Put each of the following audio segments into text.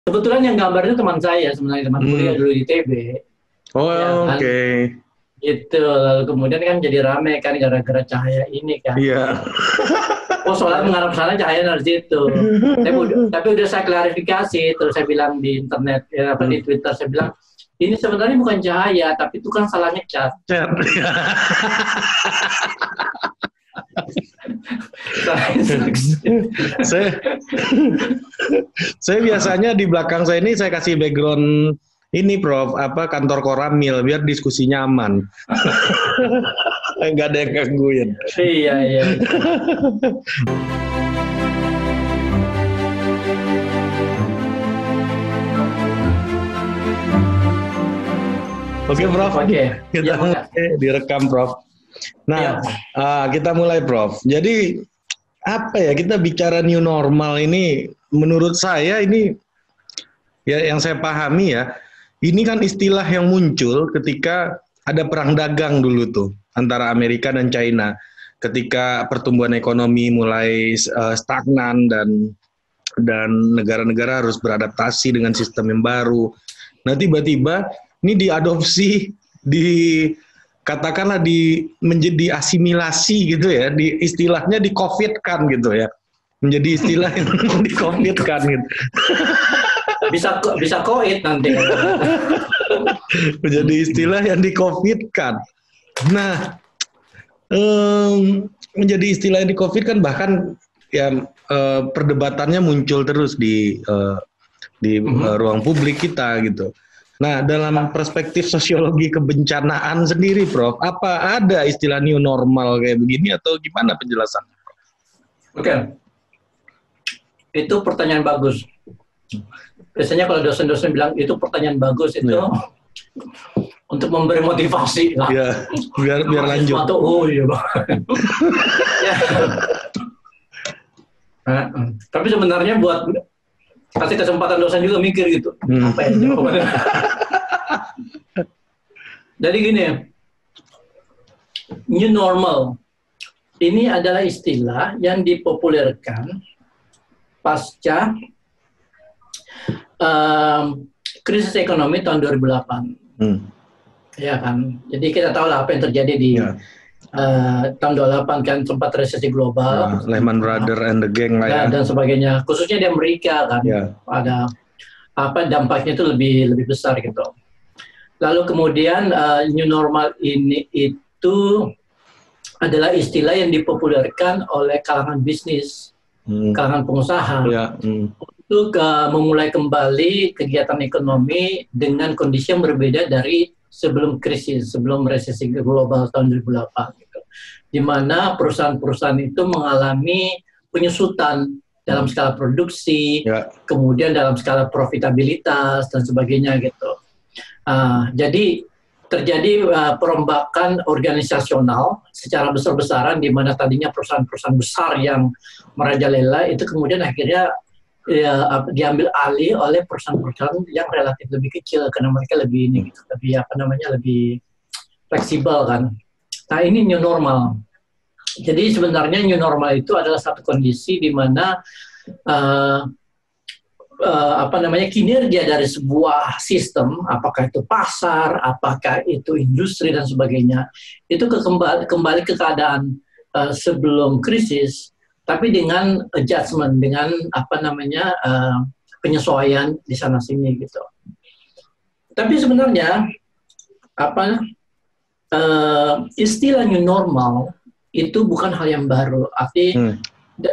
Kebetulan yang gambar itu teman saya, sebenarnya teman kuliah dulu di TB. Oh, Ya kan? oke. Itu lalu kemudian kan jadi rame kan gara-gara cahaya ini kan. Iya. Oh, soalnya mengarah ke sana cahaya dari situ. Tapi udah saya klarifikasi, terus saya bilang di internet, ya, apa di Twitter, saya bilang, ini sebenarnya bukan cahaya, tapi itu kan salahnya cat. Cat. saya biasanya di belakang saya ini saya kasih background ini Prof, apa kantor Koramil biar diskusi nyaman. Nggak ada yang gangguin. Iya, iya. Oke, Prof. Oke. Kita mulai direkam, Prof. Nah, kita mulai, Prof. Jadi apa ya, kita bicara new normal ini, menurut saya ini ya yang saya pahami ya, ini kan istilah yang muncul ketika ada perang dagang dulu tuh antara Amerika dan China. Ketika pertumbuhan ekonomi mulai stagnan dan negara-negara harus beradaptasi dengan sistem yang baru. Nah, tiba-tiba ini diadopsi, katakanlah menjadi asimilasi gitu ya, istilahnya di COVID-kan gitu ya, menjadi istilah yang di COVID-kan gitu. Bisa COVID nanti. Menjadi istilah yang di COVID-kan. Nah, menjadi istilah yang di COVID-kan, bahkan ya perdebatannya muncul terus di ruang publik kita gitu. Nah, dalam perspektif sosiologi kebencanaan sendiri, Prof, apa ada istilah new normal kayak begini atau gimana penjelasannya? Oke. Itu pertanyaan bagus. Biasanya kalau dosen-dosen bilang itu pertanyaan bagus, itu untuk memberi motivasi lah. Ya, biar lanjut. Oh iya, ya. Tapi sebenarnya buat kasih kesempatan dosen juga mikir gitu. Apa ya jawabannya? Jadi gini, new normal ini adalah istilah yang dipopulerkan pasca krisis ekonomi tahun 2008. Ya kan. Jadi kita tahu lah apa yang terjadi di tahun 2008 kan, sempat resesi global, Lehman Brothers and the gang lah ya, dan sebagainya. Khususnya di Amerika kan, ada apa dampaknya itu lebih besar gitu. Lalu kemudian new normal ini itu adalah istilah yang dipopulerkan oleh kalangan bisnis, kalangan pengusaha, untuk memulai kembali kegiatan ekonomi dengan kondisi yang berbeda dari sebelum krisis, sebelum resesi global tahun 2008 gitu. Di mana perusahaan-perusahaan itu mengalami penyusutan dalam skala produksi, kemudian dalam skala profitabilitas dan sebagainya gitu. Jadi terjadi perombakan organisasional secara besar-besaran, di mana tadinya perusahaan-perusahaan besar yang merajalela itu kemudian akhirnya diambil alih oleh perusahaan-perusahaan yang relatif lebih kecil karena mereka lebih lebih fleksibel kan. Nah, ini new normal. Jadi sebenarnya new normal itu adalah satu kondisi di mana kinerja dari sebuah sistem, apakah itu pasar, apakah itu industri dan sebagainya, itu kembali ke keadaan sebelum krisis, tapi dengan adjustment, dengan penyesuaian di sana sini gitu. Tapi sebenarnya istilah new normal itu bukan hal yang baru,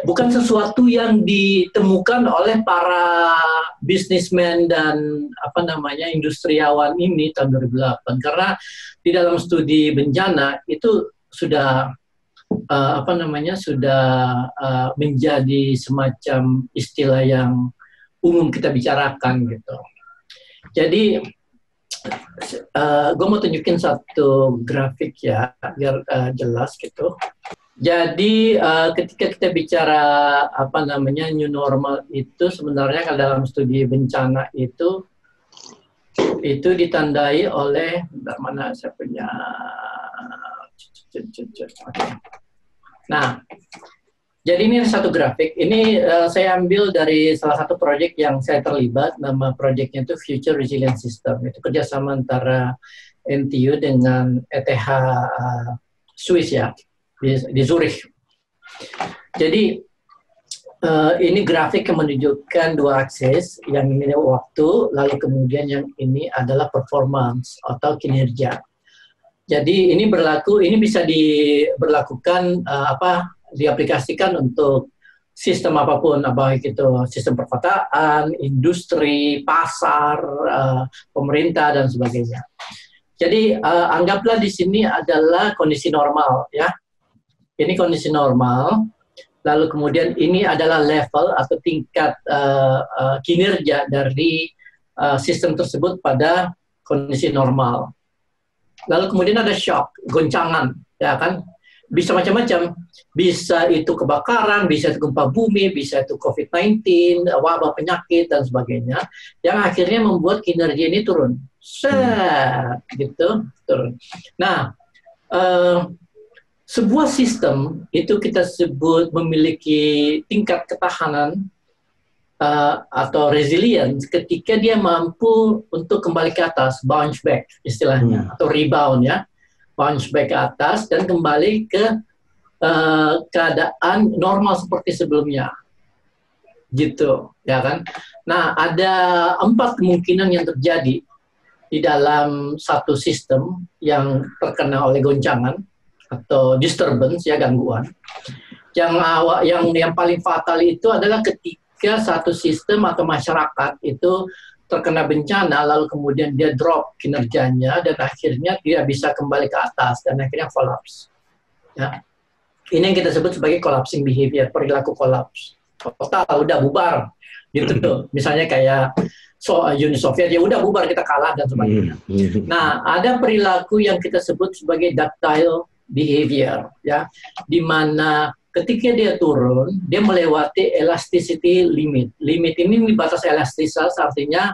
bukan sesuatu yang ditemukan oleh para bisnismen dan industriawan ini tahun 2008, karena di dalam studi bencana itu sudah menjadi semacam istilah yang umum kita bicarakan gitu. Jadi gue mau tunjukin satu grafik ya biar jelas gitu. Jadi ketika kita bicara new normal itu sebenarnya kalau dalam studi bencana itu ditandai oleh mana saya punya. Nah, Jadi ini satu grafik. Ini saya ambil dari salah satu proyek yang saya terlibat. Nama proyeknya itu Future Resilient System. Itu kerjasama antara NTU dengan ETH Swiss ya, di Zurich. Jadi ini grafik yang menunjukkan dua aksis. Yang ini waktu, lalu kemudian yang ini adalah performance atau kinerja. Jadi ini berlaku, ini bisa diberlakukan diaplikasikan untuk sistem apapun, baik itu sistem perkotaan, industri, pasar, pemerintah dan sebagainya. Jadi anggaplah di sini adalah kondisi normal, ya. Ini kondisi normal. Lalu kemudian ini adalah level atau tingkat kinerja dari sistem tersebut pada kondisi normal. Lalu kemudian ada shock, goncangan, ya kan? Bisa macam-macam, bisa itu kebakaran, bisa itu gempa bumi, bisa itu COVID-19, wabah penyakit dan sebagainya, yang akhirnya membuat kinerja ini turun, gitu, turun. Nah, sebuah sistem itu kita sebut memiliki tingkat ketahanan atau resilience ketika dia mampu untuk kembali ke atas, bounce back istilahnya, atau rebound ya. Bounce back ke atas dan kembali ke keadaan normal seperti sebelumnya, gitu, ya kan? Nah, ada 4 kemungkinan yang terjadi di dalam satu sistem yang terkena oleh goncangan atau disturbance, ya, gangguan. Yang paling fatal itu adalah ketika satu sistem atau masyarakat itu terkena bencana, lalu kemudian dia drop kinerjanya, dan akhirnya dia bisa kembali ke atas, dan akhirnya collapse. Ya. Ini yang kita sebut sebagai collapsing behavior, perilaku collapse. Total, udah bubar. Gitu tuh. Misalnya kayak Uni Soviet, ya udah bubar, kita kalah, dan sebagainya. Nah, ada perilaku yang kita sebut sebagai ductile behavior, ya, di mana ketika dia turun, dia melewati elasticity limit. Limit ini batas elastisitas, artinya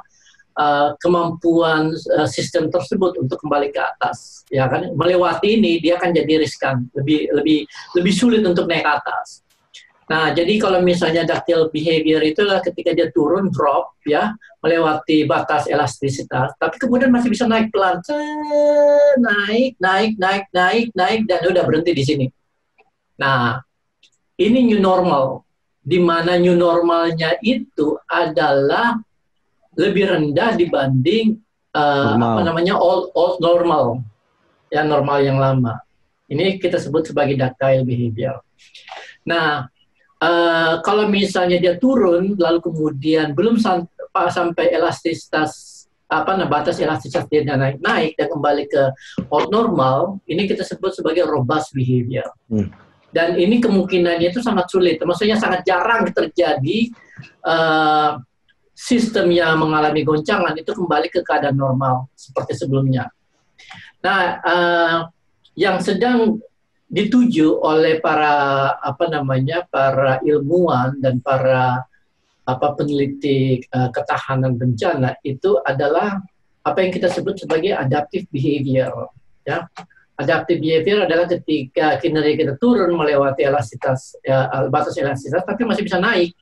kemampuan sistem tersebut untuk kembali ke atas. Ya kan, melewati ini dia akan jadi riskan, lebih sulit untuk naik ke atas. Nah, jadi kalau misalnya ductile behavior itulah ketika dia turun, drop, ya, melewati batas elastisitas, tapi kemudian masih bisa naik pelan, naik, dan udah berhenti di sini. Nah, ini new normal, di mana new normalnya itu adalah lebih rendah dibanding old normal, ya, normal yang lama. Ini kita sebut sebagai ductile behavior. Nah, kalau misalnya dia turun, lalu kemudian belum sampai elastisitas, batas elastisitas dia naik dan kembali ke old normal, ini kita sebut sebagai robust behavior. Dan ini kemungkinannya itu sangat sulit, maksudnya sangat jarang terjadi sistem yang mengalami goncangan itu kembali ke keadaan normal seperti sebelumnya. Nah, yang sedang dituju oleh para para ilmuwan dan para peneliti ketahanan bencana itu adalah apa yang kita sebut sebagai adaptive behavior, ya. Adaptive behavior adalah ketika kinerja kita turun melewati elastisitas, batas elastisitas, tapi masih bisa naik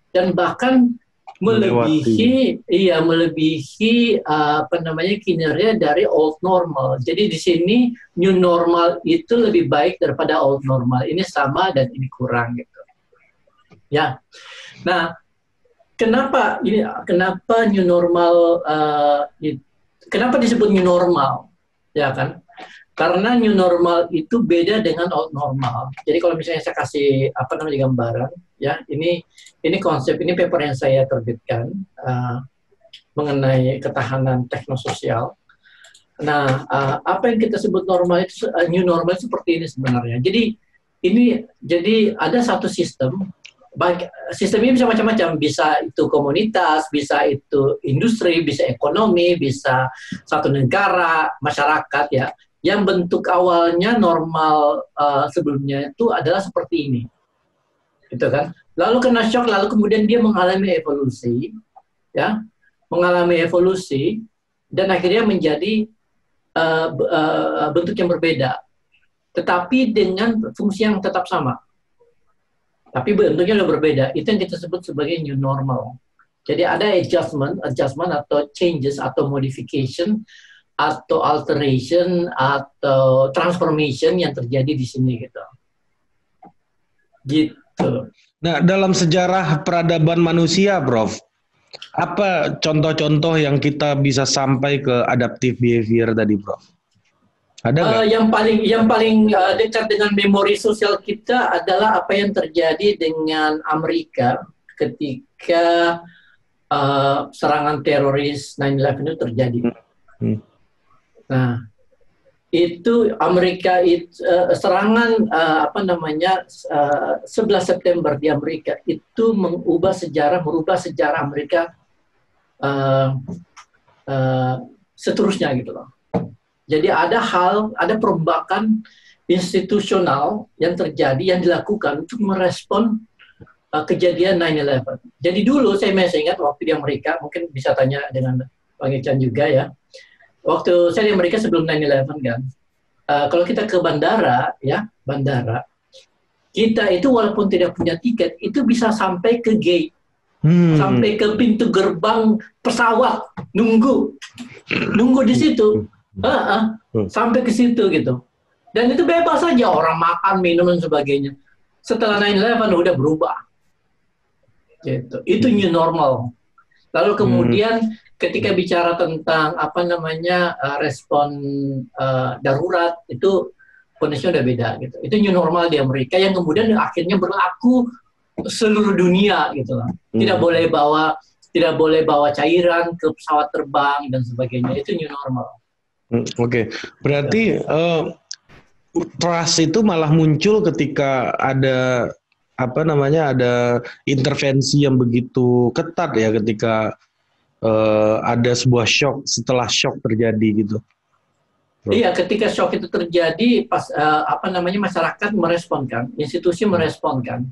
dan bahkan melebihi kinerja dari old normal. Jadi di sini new normal itu lebih baik daripada old normal. Ini sama dan ini kurang, gitu. Ya. Nah, kenapa new normal kenapa disebut new normal? Ya kan? Karena new normal itu beda dengan old normal. Jadi kalau misalnya saya kasih gambaran, ya, ini konsep, ini paper yang saya terbitkan mengenai ketahanan teknososial. Nah, apa yang kita sebut normal itu, new normal seperti ini sebenarnya. Jadi ada satu sistem. Sistem ini bisa macam-macam, bisa itu komunitas, bisa itu industri, bisa ekonomi, bisa satu negara, masyarakat, ya. Yang bentuk awalnya normal sebelumnya itu adalah seperti ini, gitu kan? Lalu kena shock, lalu kemudian dia mengalami evolusi, ya, dan akhirnya menjadi bentuk yang berbeda, tetapi dengan fungsi yang tetap sama. tapi bentuknya udah berbeda. Itu yang kita sebut sebagai new normal. Jadi ada adjustment atau changes atau modification atau alteration atau transformation yang terjadi di sini gitu. Gitu. Nah, dalam sejarah peradaban manusia, Prof, apa contoh-contoh yang kita bisa sampai ke adaptive behavior tadi, Prof? Ada nggak? Yang paling dekat dengan memori sosial kita adalah apa yang terjadi dengan Amerika ketika serangan teroris 9/11 itu terjadi. Nah, itu Amerika serangan 11 September di Amerika itu merubah sejarah Amerika seterusnya gitu loh. Jadi ada perombakan institusional yang terjadi, yang dilakukan untuk merespon kejadian 9/11. Jadi dulu saya masih ingat waktu di Amerika, mungkin bisa tanya dengan Bang Ican juga ya. Waktu saya di Amerika sebelum 9/11 kan, kalau kita ke bandara, kita itu walaupun tidak punya tiket, itu bisa sampai ke gate, sampai ke pintu gerbang pesawat, nunggu di situ. Sampai ke situ gitu. Dan itu bebas saja orang makan, minum dan sebagainya. Setelah 9/11 udah berubah. Gitu. Itu new normal. Lalu kemudian ketika bicara tentang respon darurat, itu kondisinya udah beda gitu. Itu new normal di Amerika yang kemudian akhirnya berlaku seluruh dunia gitu lah. Tidak boleh bawa cairan ke pesawat terbang dan sebagainya. Itu new normal. Oke. Berarti trust itu malah muncul ketika ada ada intervensi yang begitu ketat ya, ketika ada sebuah shock setelah shock terjadi gitu. Iya, ketika shock itu terjadi, masyarakat meresponkan, institusi meresponkan,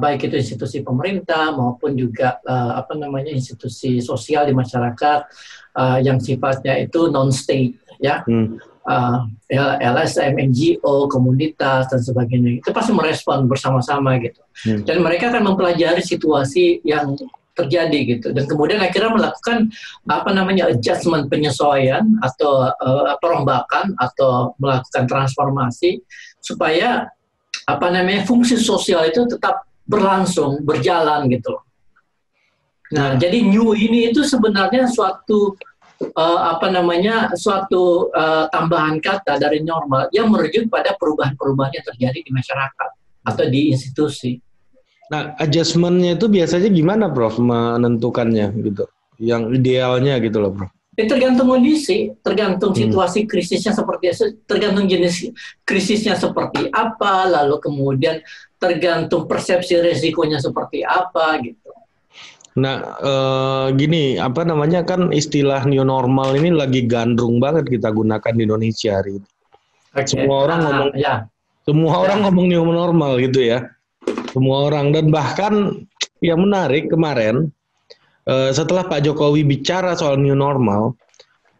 baik itu institusi pemerintah maupun juga institusi sosial di masyarakat yang sifatnya itu non-state, ya. LSM, NGO, komunitas dan sebagainya, itu pasti merespon bersama-sama gitu. Dan mereka akan mempelajari situasi yang terjadi gitu, dan kemudian akhirnya melakukan adjustment, penyesuaian atau perombakan atau melakukan transformasi supaya fungsi sosial itu tetap berlangsung, berjalan gitu. Nah, jadi new ini itu sebenarnya suatu tambahan kata dari normal yang merujuk pada perubahan-perubahan yang terjadi di masyarakat atau di institusi. Nah, adjustment-nya itu biasanya gimana, Prof, menentukannya gitu? Yang idealnya gitu loh, Prof. Tergantung kondisi, tergantung situasi krisisnya seperti apa, tergantung jenis krisisnya seperti apa, lalu kemudian tergantung persepsi resikonya seperti apa gitu. Nah, kan istilah new normal ini lagi gandrung banget kita gunakan di Indonesia hari ini. Semua orang ngomong new normal gitu ya. Semua orang, dan bahkan yang menarik kemarin setelah Pak Jokowi bicara soal new normal,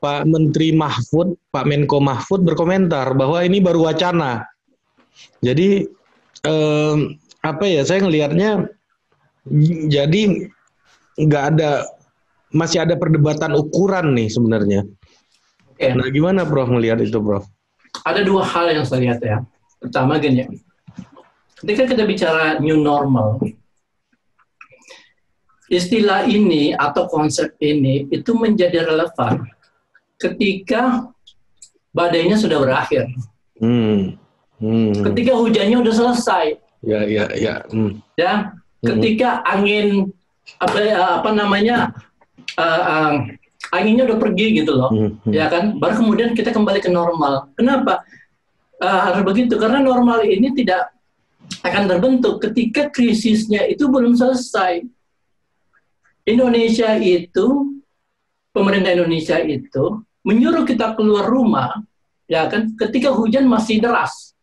Pak Menko Mahfud berkomentar bahwa ini baru wacana. Jadi saya ngelihatnya jadi masih ada perdebatan ukuran nih sebenarnya. Okay. Nah, gimana Prof melihat itu, Prof? Ada dua hal yang saya lihat ya. Pertama gini, ketika kita bicara new normal, istilah ini atau konsep ini itu menjadi relevan ketika badainya sudah berakhir. Ketika hujannya udah selesai. Ya. Ketika angin anginnya udah pergi gitu loh, ya kan? Baru kemudian kita kembali ke normal. Kenapa harus begitu? Karena normal ini tidak akan terbentuk ketika krisisnya itu belum selesai. Pemerintah Indonesia itu menyuruh kita keluar rumah, ya kan? Ketika hujan masih deras.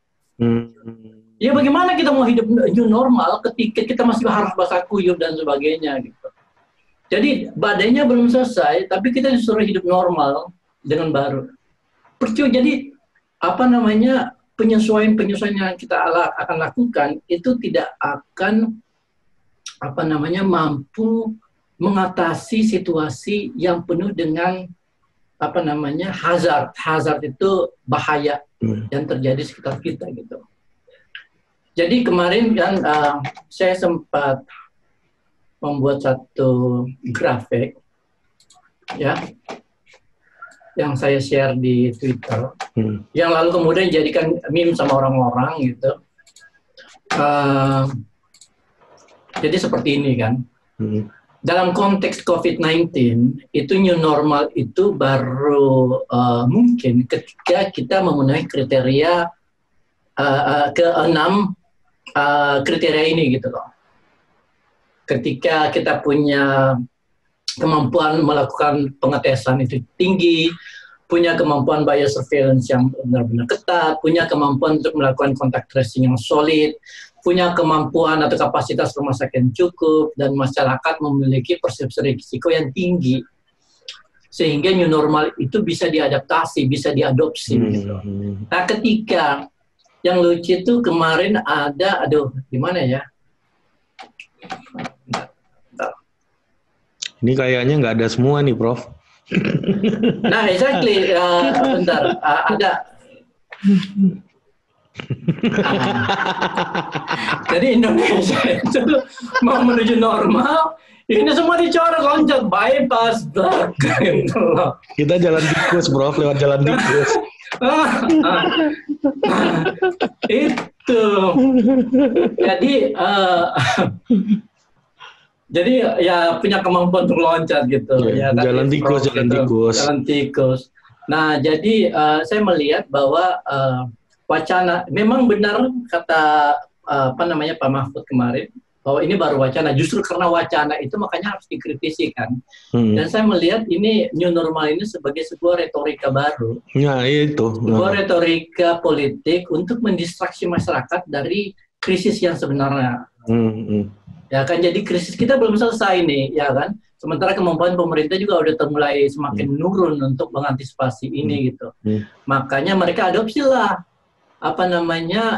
Ya bagaimana kita mau hidup new normal ketika kita masih harus basah kuyup dan sebagainya gitu. Jadi badainya belum selesai, tapi kita disuruh hidup normal dengan baru. Jadi penyesuaian-penyesuaian yang kita akan lakukan itu tidak akan mampu mengatasi situasi yang penuh dengan hazard itu bahaya yang terjadi di sekitar kita gitu. Jadi kemarin kan saya sempat membuat satu grafik ya yang saya share di Twitter, yang lalu kemudian dijadikan meme sama orang-orang gitu. Jadi seperti ini kan. Dalam konteks COVID-19 itu new normal itu baru mungkin ketika kita memenuhi kriteria ke-6 kriteria ini gitu loh. Ketika kita punya kemampuan melakukan pengetesan itu tinggi, punya kemampuan biosurveillance yang benar-benar ketat, punya kemampuan untuk melakukan contact tracing yang solid, punya kemampuan atau kapasitas rumah sakit yang cukup, dan masyarakat memiliki persepsi risiko yang tinggi. Sehingga new normal itu bisa diadaptasi, bisa diadopsi. Gitu. Nah ketika yang lucu itu kemarin ada, gimana ya? Ini kayaknya nggak ada semua nih, Prof. Nah, exactly. Bentar, ada. Jadi Indonesia itu mau menuju normal, ini semua dicoret, loncat, bypass, gitu loh. Kita jalan tikus, Bro, lewat jalan tikus. Itu. Jadi ya punya kemampuan untuk loncat gitu. Ya, kan? Jalan tikus. Nah, jadi saya melihat bahwa wacana, memang benar kata Pak Mahfud kemarin, bahwa ini baru wacana. Justru karena wacana itu makanya harus dikritisi kan. Dan saya melihat ini new normal ini sebagai sebuah retorika baru. Ya, itu. Sebuah retorika politik untuk mendistraksi masyarakat dari krisis yang sebenarnya. Ya kan, jadi krisis kita belum selesai nih, ya kan. Sementara kemampuan pemerintah juga udah mulai semakin menurun untuk mengantisipasi ini gitu. Makanya mereka adopsilah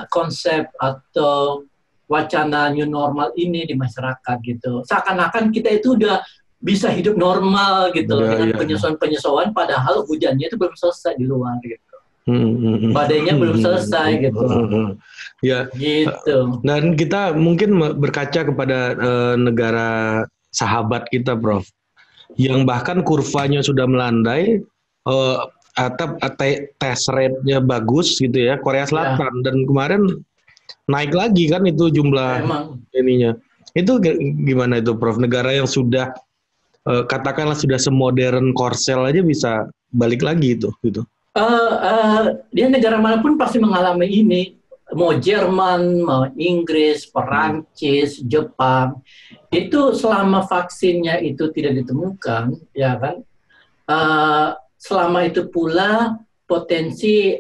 konsep atau wacana new normal ini di masyarakat gitu. Seakan-akan kita itu udah bisa hidup normal gitu dengan penyesuaian-penyesuaian, padahal hujannya itu belum selesai di luar gitu. Badainya belum selesai gitu. Ya. Gitu. Dan kita mungkin berkaca kepada negara sahabat kita, Prof, yang bahkan kurvanya sudah melandai, atau test rate-nya bagus gitu ya, Korea Selatan, dan kemarin naik lagi kan itu jumlah ininya. Itu gimana itu, Prof? Negara yang sudah katakanlah sudah semodern Korsel aja bisa balik lagi itu gitu. Dia negara manapun pasti mengalami ini, mau Jerman, mau Inggris, Perancis, Jepang, itu selama vaksinnya itu tidak ditemukan, ya kan, selama itu pula potensi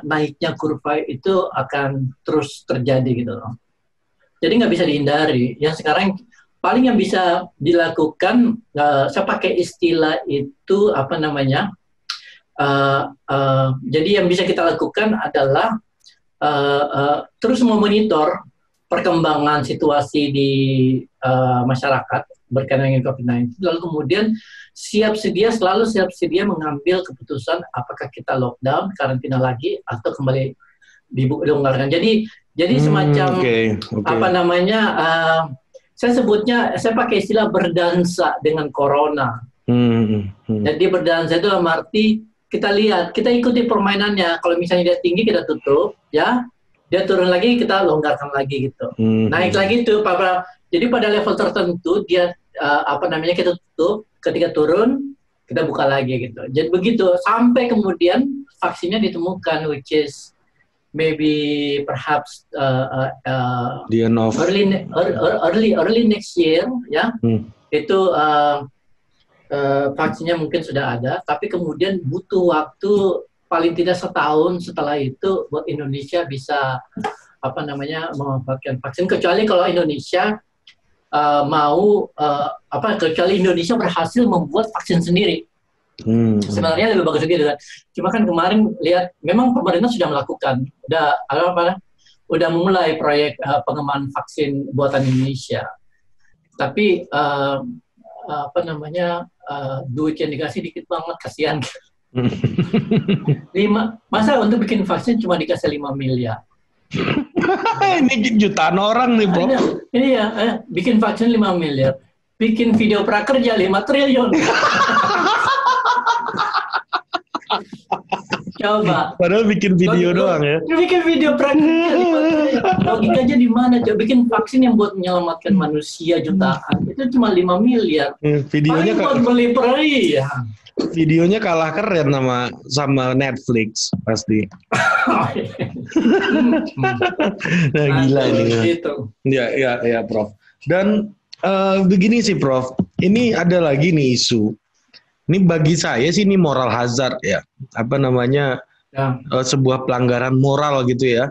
naiknya kurva itu akan terus terjadi gitu loh. Jadi nggak bisa dihindari. Yang sekarang paling yang bisa dilakukan, saya pakai istilah itu jadi yang bisa kita lakukan adalah terus memonitor perkembangan situasi di masyarakat berkaitan dengan COVID-19, lalu kemudian selalu siap sedia mengambil keputusan apakah kita lockdown, karantina lagi, atau kembali dilonggarkan. Jadi semacam saya pakai istilah berdansa dengan corona. Jadi berdansa itu dalam arti kita lihat, kita ikuti permainannya. Kalau misalnya dia tinggi kita tutup, ya, dia turun lagi kita longgarkan lagi gitu. Naik lagi itu, jadi pada level tertentu dia kita tutup, ketika turun kita buka lagi gitu. Jadi begitu sampai kemudian vaksinnya ditemukan, which is maybe perhaps the end of early next year, ya. Itu vaksinnya mungkin sudah ada, tapi kemudian butuh waktu paling tidak setahun setelah itu buat Indonesia bisa memanfaatkan vaksin, kecuali kalau Indonesia kecuali Indonesia berhasil membuat vaksin sendiri. Sebenarnya lebih bagus gitu kan. Cuma kan kemarin lihat, memang pemerintah sudah melakukan, udah mulai proyek pengembangan vaksin buatan Indonesia. Tapi duit yang dikasih dikit banget, kasihan. Masa untuk bikin vaksin cuma dikasih 5 miliar. Ini jutaan orang nih, Bro. Ini ya, bikin vaksin 5 miliar. Bikin video prakerja 5 triliun. Coba. Padahal bikin video doang ya. Bikin video prakerja. Logikanya di mana? Coba bikin vaksin yang buat menyelamatkan manusia jutaan. Itu cuma 5 miliar. Videonya buat beli ya. Videonya kalah keren sama Netflix pasti. Nah, gila ini. Gitu. Ya, Prof. Dan begini sih, Prof. Ini ada lagi nih isu. Ini bagi saya sih ini moral hazard ya. Sebuah pelanggaran moral gitu ya.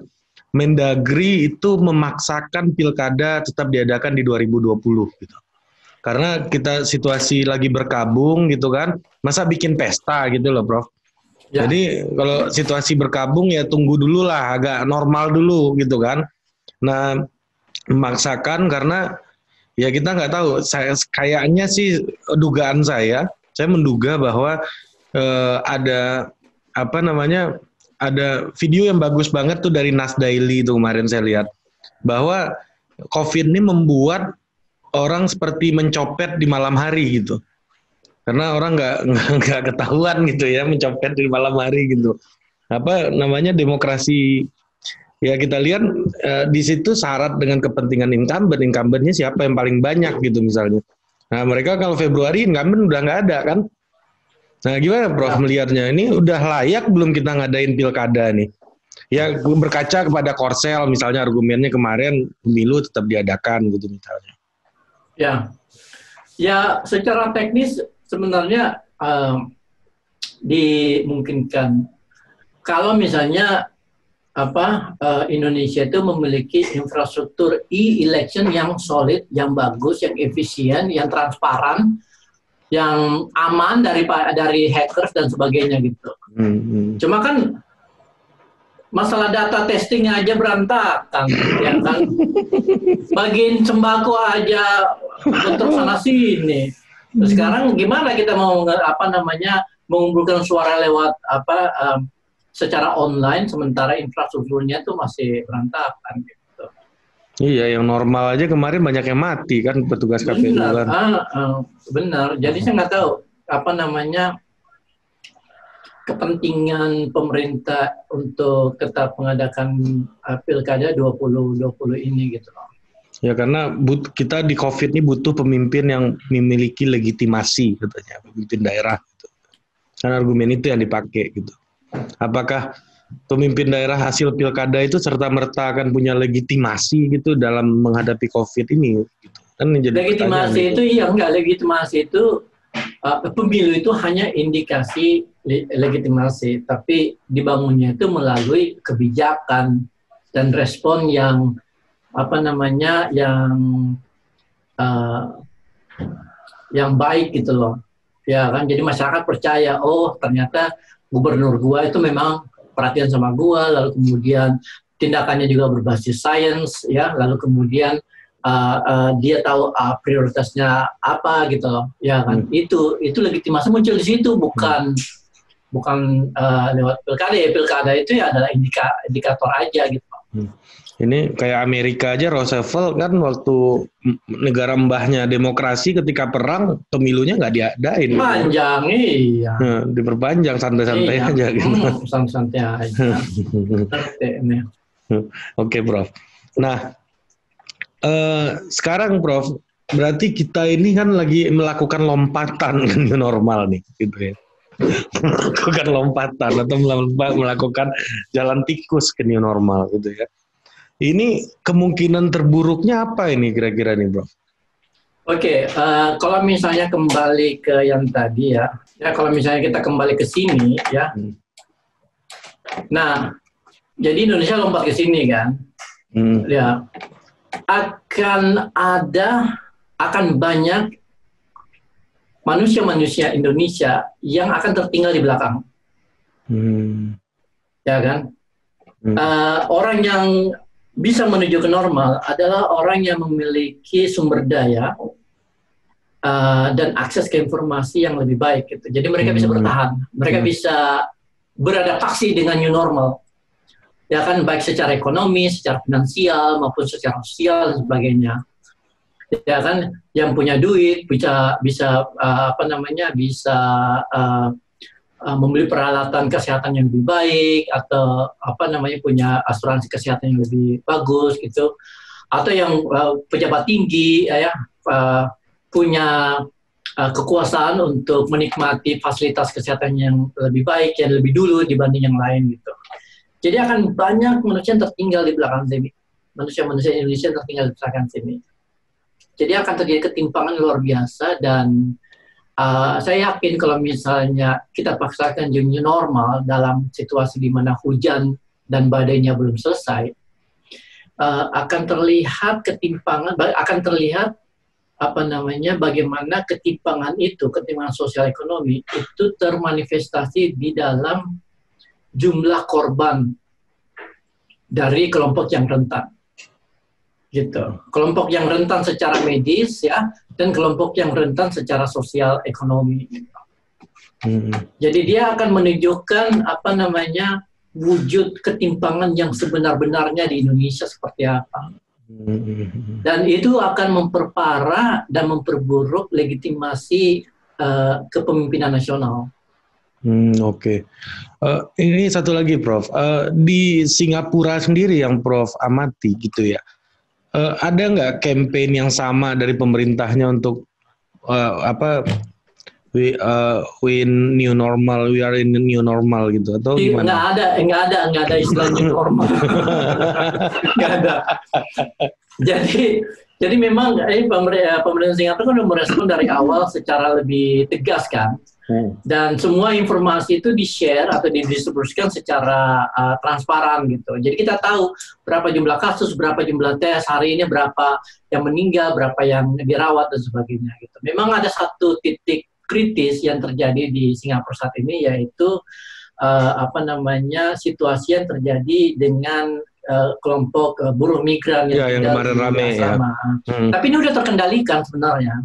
Mendagri itu memaksakan pilkada tetap diadakan di 2020 gitu. Karena kita situasi lagi berkabung gitu kan. Masa bikin pesta gitu loh, Prof. Ya. Jadi kalau situasi berkabung ya tunggu dulu lah, agak normal dulu gitu kan. Nah, memaksakan karena ya kita nggak tahu. Kayaknya sih dugaan saya menduga bahwa ada video yang bagus banget tuh dari Nas Daily itu kemarin saya lihat bahwa COVID ini membuat orang seperti mencopet di malam hari gitu, karena orang nggak ketahuan gitu ya mencopet di malam hari gitu. Demokrasi ya kita lihat di situ syarat dengan kepentingan incumbentnya siapa yang paling banyak gitu misalnya. Nah mereka kalau Februari incumbent udah nggak ada kan. Nah gimana Prof melihatnya, ini udah layak belum kita ngadain pilkada nih? Ya berkaca kepada Korsel misalnya argumennya kemarin pemilu tetap diadakan gitu misalnya. Ya secara teknis sebenarnya dimungkinkan kalau misalnya Indonesia itu memiliki infrastruktur e-election yang solid, yang bagus, yang efisien, yang transparan, yang aman dari hackers dan sebagainya gitu. Cuma kan masalah data testing aja berantakan, ya kan? Bagiin sembako aja bentrok sana sini. Sekarang gimana kita mau mengumpulkan suara lewat secara online sementara infrastrukturnya tuh masih berantakan gitu. Iya, yang normal aja kemarin banyak yang mati kan petugas KPU kan. Benar. Jadi saya nggak tahu kepentingan pemerintah untuk tetap mengadakan pilkada 2020 ini gitu loh. Ya karena kita di COVID ini butuh pemimpin yang memiliki legitimasi katanya, pemimpin daerah gitu. Karena argumen itu yang dipakai gitu. Apakah pemimpin daerah hasil pilkada itu serta-merta akan punya legitimasi gitu dalam menghadapi COVID ini? Gitu. Kan legitimasi itu gitu. Legitimasi itu pemilu itu hanya indikasi legitimasi, tapi dibangunnya itu melalui kebijakan dan respon yang yang baik gitu loh. Ya kan, jadi masyarakat percaya, oh ternyata gubernur gua itu memang perhatian sama gua, lalu kemudian tindakannya juga berbasis sains, ya, lalu kemudian dia tahu prioritasnya apa gitu loh, ya kan. Itu legitimasi muncul di situ, bukan lewat pilkada. Ya pilkada itu ya adalah indikator aja gitu. Ini kayak Amerika aja, Roosevelt kan waktu negara mbahnya demokrasi ketika perang pemilunya nggak diadain. Panjang, iya. Nah, diperpanjang santai-santai aja gitu. Santai aja. Oke, Prof. Nah, sekarang Prof, berarti kita ini kan lagi melakukan lompatan ke new normal nih, gitu ya. Melakukan lompatan atau melakukan jalan tikus ke new normal gitu ya. Ini kemungkinan terburuknya apa ini kira-kira nih, Bro? Oke, kalau misalnya kembali ke yang tadi ya kalau misalnya kita kembali ke sini ya. Nah, jadi Indonesia lompat ke sini kan. Ya. Akan banyak manusia-manusia Indonesia yang akan tertinggal di belakang. Ya kan? Orang yang bisa menuju ke normal adalah orang yang memiliki sumber daya dan akses ke informasi yang lebih baik gitu. Jadi mereka bisa bertahan, mereka bisa beradaptasi dengan new normal. Ya kan, baik secara ekonomi, secara finansial maupun secara sosial dan sebagainya. Ya kan, yang punya duit bisa bisa membeli peralatan kesehatan yang lebih baik, atau punya asuransi kesehatan yang lebih bagus gitu, atau yang pejabat tinggi punya kekuasaan untuk menikmati fasilitas kesehatan yang lebih baik, yang lebih dulu dibanding yang lain gitu. Jadi akan banyak manusia yang tertinggal di belakang sini, manusia-manusia Indonesia yang tertinggal di belakang sini. Jadi akan terjadi ketimpangan luar biasa, dan saya yakin kalau misalnya kita paksakan new normal dalam situasi di mana hujan dan badainya belum selesai, akan terlihat ketimpangan, akan terlihat bagaimana ketimpangan sosial ekonomi itu termanifestasi di dalam jumlah korban dari kelompok yang rentan. Gitu. Kelompok yang rentan secara medis ya, dan kelompok yang rentan secara sosial ekonomi. Jadi dia akan menunjukkan wujud ketimpangan yang sebenar-benarnya di Indonesia seperti apa. Dan itu akan memperparah dan memperburuk legitimasi kepemimpinan nasional. Oke. Ini satu lagi, Prof. Di Singapura sendiri yang Prof amati gitu ya. Ada nggak campaign yang sama dari pemerintahnya untuk we new normal, we are in the new normal gitu, atau gimana? Nggak ada istilah new normal. Nggak ada. Jadi memang pemerintah Singapura sudah merespon dari awal secara lebih tegas kan. Dan semua informasi itu di-share atau didistribusikan secara transparan gitu. Jadi kita tahu berapa jumlah kasus, berapa jumlah tes, hari ini berapa yang meninggal, berapa yang dirawat dan sebagainya gitu. Memang ada satu titik kritis yang terjadi di Singapura saat ini, yaitu situasi yang terjadi dengan kelompok buruh migran yang kemarin rame ya. Tapi ini udah terkendalikan sebenarnya.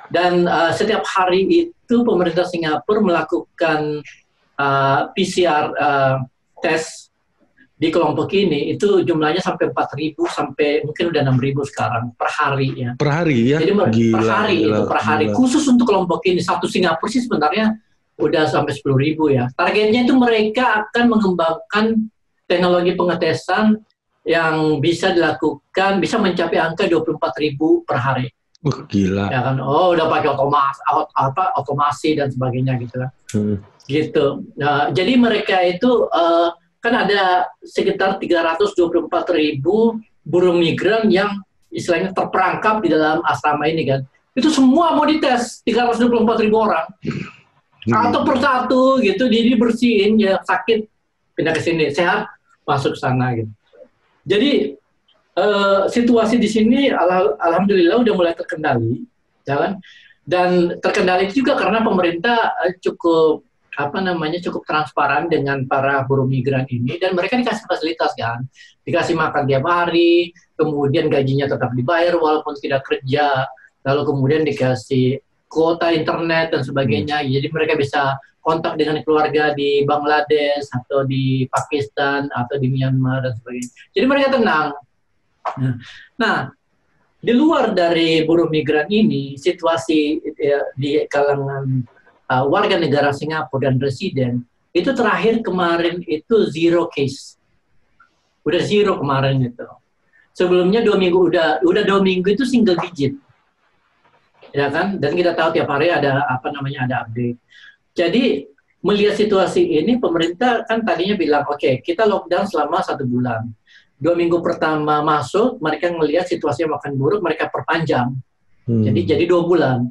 Dan setiap hari itu pemerintah Singapura melakukan PCR tes di kelompok ini, itu jumlahnya sampai 4.000 sampai mungkin udah 6.000 sekarang per hari ya. Per hari ya? Jadi per hari khusus untuk kelompok ini. Satu Singapura sih sebenarnya udah sampai 10.000 ya. Targetnya itu mereka akan mengembangkan teknologi pengetesan yang bisa dilakukan, bisa mencapai angka 24.000 per hari. Gila. Ya kan, udah pakai otomasi dan sebagainya gitu kan. Gitu. Nah, jadi mereka itu kan ada sekitar 324.000 buruh migran yang istilahnya terperangkap di dalam asrama ini kan. Itu semua mau dites 324.000 orang. Atau persatu gitu, dibersihin, ya sakit pindah ke sini, sehat masuk sana gitu. Jadi situasi di sini alhamdulillah udah mulai terkendali, ya kan? Dan terkendali juga karena pemerintah cukup transparan dengan para buruh migran ini, dan mereka dikasih fasilitas kan, dikasih makan tiap hari, kemudian gajinya tetap dibayar walaupun tidak kerja, lalu kemudian dikasih kuota internet dan sebagainya. Jadi mereka bisa kontak dengan keluarga di Bangladesh atau di Pakistan atau di Myanmar dan sebagainya. Jadi mereka tenang. Nah, di luar dari buruh migran ini, situasi di kalangan warga negara Singapura dan residen itu terakhir kemarin itu 0 case, udah 0 kemarin itu. Sebelumnya 2 minggu udah 2 minggu itu single digit, ya kan? Dan kita tahu tiap hari ada ada update. Jadi melihat situasi ini, pemerintah kan tadinya bilang oke, kita lockdown selama 1 bulan. 2 minggu pertama masuk, mereka melihat situasinya makin buruk, mereka perpanjang. Jadi 2 bulan.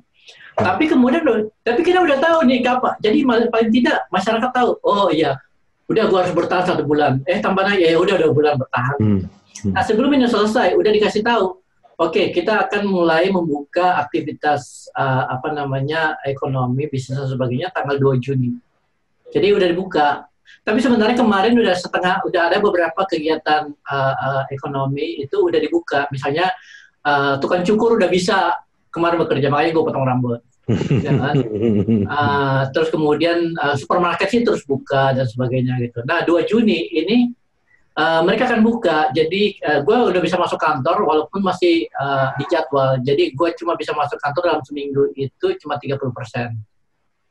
Tapi kemudian, kita udah tahu nih kapan. Jadi paling tidak masyarakat tahu, oh iya, udah gua harus bertahan 1 bulan. Tambahnya ya udah 2 bulan bertahan. Nah sebelum ini selesai, udah dikasih tahu, Oke, kita akan mulai membuka aktivitas ekonomi, bisnis dan sebagainya tanggal 2 Juni. Jadi udah dibuka. Tapi sebenarnya kemarin udah ada beberapa kegiatan ekonomi itu udah dibuka. Misalnya tukang cukur udah bisa kemarin bekerja, makanya gue potong rambut. Ya kan? Terus kemudian supermarket sih terus buka dan sebagainya gitu. Nah 2 Juni ini mereka akan buka, jadi gue udah bisa masuk kantor walaupun masih di jadwal. Jadi gue cuma bisa masuk kantor dalam seminggu itu cuma 30%,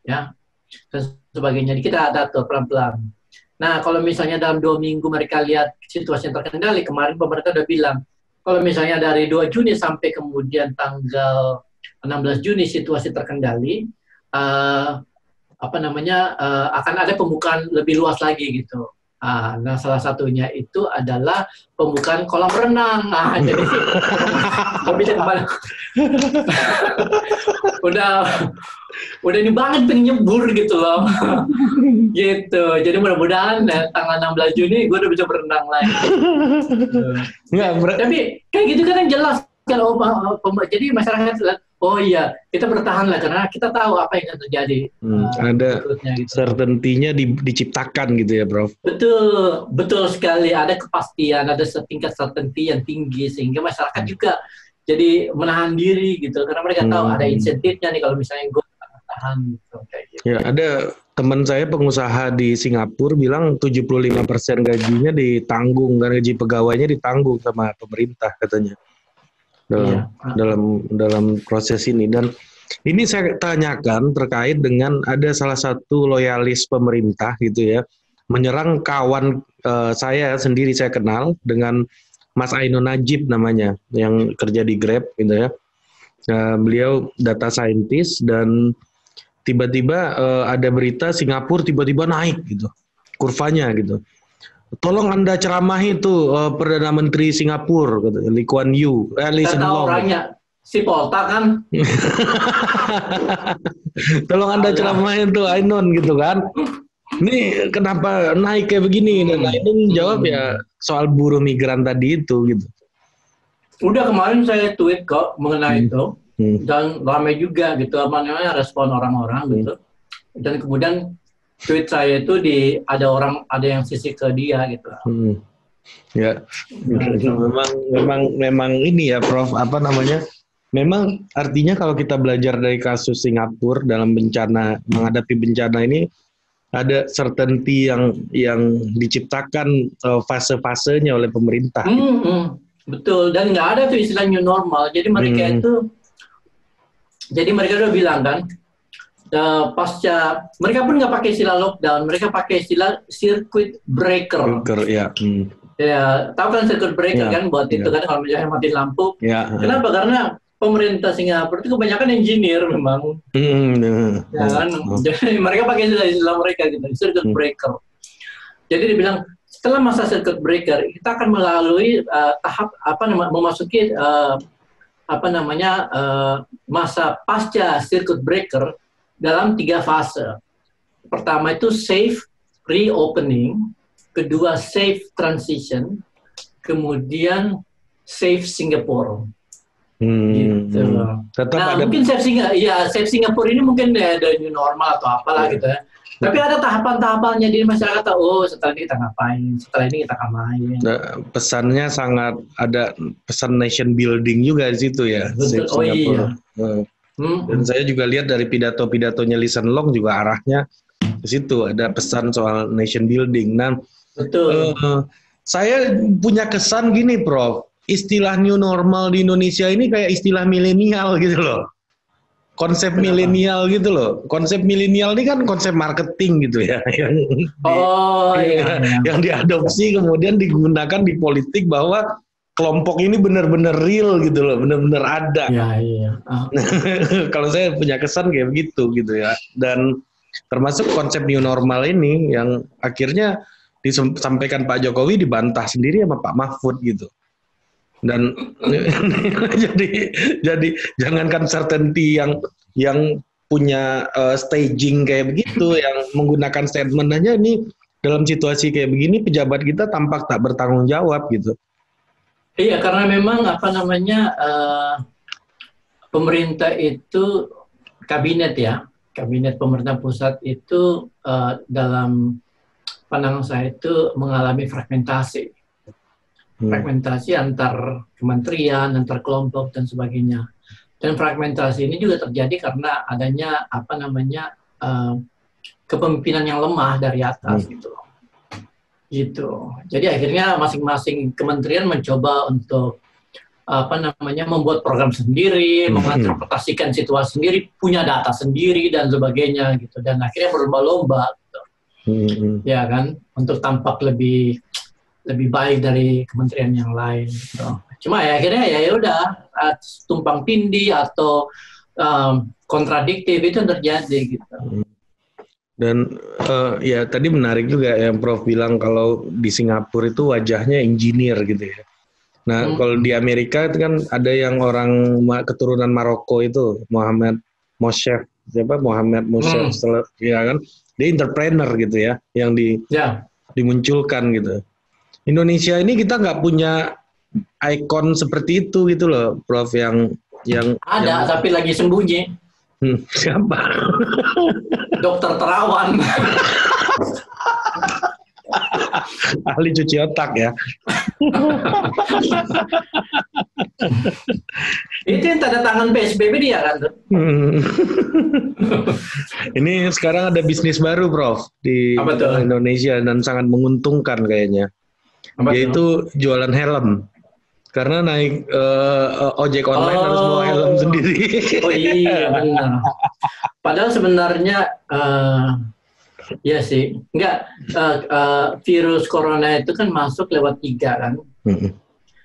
ya, dan sebagainya. Jadi kita atur pelan-pelan. Nah kalau misalnya dalam 2 minggu mereka lihat situasinya terkendali, kemarin pemerintah udah bilang kalau misalnya dari 2 Juni sampai kemudian tanggal 16 Juni situasi terkendali, akan ada pembukaan lebih luas lagi gitu. Nah, salah satunya itu adalah pembukaan kolam renang. Jadi bisa kembali. udah ini banget pengen nyebur gitu loh. Gitu. Jadi mudah-mudahan tanggal 16 Juni gue udah bisa berenang lagi. Tapi kayak gitu kan yang jelas kan, jadi masyarakat lihat, oh iya, kita bertahan lah karena kita tahu apa yang akan terjadi. Ada gitu. Certainty-nya diciptakan gitu ya, Prof. Betul sekali. Ada kepastian, ada setingkat certainty yang tinggi sehingga masyarakat juga jadi menahan diri gitu karena mereka tahu ada insentifnya nih kalau misalnya gue bertahan gitu. Kayak gitu. Ya, ada teman saya pengusaha di Singapura bilang 75% gajinya ditanggung, karena gaji pegawainya ditanggung sama pemerintah katanya. Dalam proses ini. Dan ini saya tanyakan terkait dengan ada salah satu loyalis pemerintah gitu ya, menyerang kawan saya sendiri, saya kenal dengan Mas Aino Najib namanya, yang kerja di Grab gitu ya. Beliau data scientist dan tiba-tiba ada berita Singapura tiba-tiba naik gitu kurvanya gitu. Tolong Anda ceramahi itu Perdana Menteri Singapura, Lee Kuan Yew, Lee Hsien Loong. Orangnya si Polta kan. Tolong Anda ceramahi itu Ainon gitu kan. Ini kenapa naik kayak begini? Dan Ainon jawab ya soal buruh migran tadi itu gitu. Udah kemarin saya tweet kok mengenai itu dan ramai juga gitu namanya respon orang-orang gitu. Dan kemudian tweet saya itu ada yang sisi ke dia gitu. Ya, memang ini ya, Prof. Memang artinya kalau kita belajar dari kasus Singapura dalam menghadapi bencana ini ada certainty yang diciptakan fase-fasenya oleh pemerintah. Betul, dan nggak ada tuh istilah new normal. Jadi mereka udah bilang kan. Pasca mereka pun nggak pakai istilah lockdown, mereka pakai istilah circuit breaker. Ya. Ya, tahu kan circuit breaker kan buat itu kan kalau misalnya mati lampu. Kenapa? Karena pemerintah Singapura itu kebanyakan engineer memang. Ya kan? Jadi mereka pakai istilah mereka gitu, circuit breaker. Jadi dibilang setelah masa circuit breaker kita akan melalui tahap memasuki masa pasca circuit breaker dalam 3 fase. Pertama itu safe reopening, kedua safe transition, kemudian safe Singapore. Gitu. Mungkin safe Singapore ini mungkin ada new normal atau apalah gitu ya. Tapi ada tahapan-tahapannya, jadi masyarakat tahu, setelah ini kita ngapain, setelah ini kita ngapain. Pesannya sangat ada pesan nation building juga di situ ya. Betul. Oh iya. Dan saya juga lihat dari pidato-pidatonya Lee Hsien Loong juga arahnya ke situ, ada pesan soal nation building. Nah, betul. Saya punya kesan gini, Prof. Istilah new normal di Indonesia ini kayak istilah milenial gitu loh. Konsep milenial gitu loh. Konsep milenial ini kan konsep marketing gitu ya, yang diadopsi kemudian digunakan di politik bahwa kelompok ini benar-benar real gitu loh, benar-benar ada. Iya. Kalau saya punya kesan kayak begitu gitu ya. Dan termasuk konsep new normal ini yang akhirnya disampaikan Pak Jokowi dibantah sendiri sama Pak Mahfud gitu. Dan jadi jangankan certainty yang punya staging kayak begitu, yang menggunakan statement aja, ini dalam situasi kayak begini pejabat kita tampak tak bertanggung jawab gitu. Iya, karena memang apa namanya pemerintah itu kabinet ya, kabinet pemerintah pusat itu dalam pandangan saya itu mengalami fragmentasi, fragmentasi antar kementerian, antar kelompok dan sebagainya. Dan fragmentasi ini juga terjadi karena adanya apa namanya kepemimpinan yang lemah dari atas gitu. Jadi akhirnya masing-masing kementerian mencoba untuk apa namanya membuat program sendiri, menginterpretasikan situasi sendiri, punya data sendiri dan sebagainya gitu. Dan akhirnya berlomba-lomba gitu. Ya kan, untuk tampak lebih baik dari kementerian yang lain gitu. Cuma ya akhirnya ya udah tumpang tindih atau kontradiktif itu terjadi gitu. Dan ya tadi menarik juga yang Prof bilang kalau di Singapura itu wajahnya engineer gitu ya. Nah kalau di Amerika itu kan ada yang orang keturunan Maroko itu Mohamed Moshe ya kan, dia entrepreneur gitu ya, yang dimunculkan gitu. Indonesia ini kita nggak punya ikon seperti itu gitu loh, Prof, yang ada tapi lagi sembunyi. Siapa? Dokter Terawan. Ahli cuci otak ya. Itu yang tanda tangan PSBB dia kan? Ini sekarang ada bisnis baru, Prof, di Indonesia dan sangat menguntungkan kayaknya. Yaitu jualan helm. Karena naik ojek online harus bawa helm sendiri. Oh iya benar. Padahal sebenarnya ya sih, enggak virus corona itu kan masuk lewat 3 kan.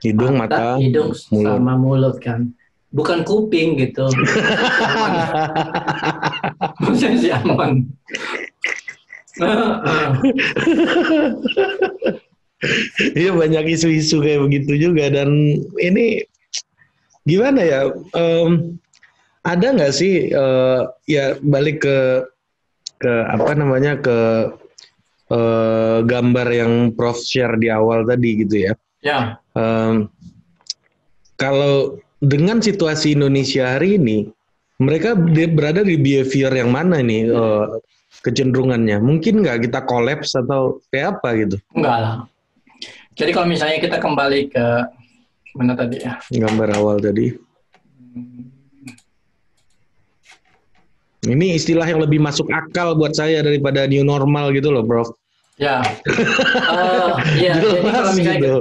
Hidung, mata, hidung mulut. Sama mulut kan. Bukan kuping gitu. Masih aman. Iya banyak isu-isu kayak begitu juga, dan ini gimana ya, ada nggak sih ya balik ke apa namanya ke gambar yang Prof share di awal tadi gitu ya. Ya. Kalau dengan situasi Indonesia hari ini, mereka berada di behavior yang mana nih kecenderungannya? Mungkin nggak kita kolaps atau kayak apa gitu? Enggak lah. Jadi kalau misalnya kita kembali ke mana tadi ya? Gambar awal tadi. Ini istilah yang lebih masuk akal buat saya daripada new normal gitu loh, Prof. Ya. Ya. Jadi kalau misalnya,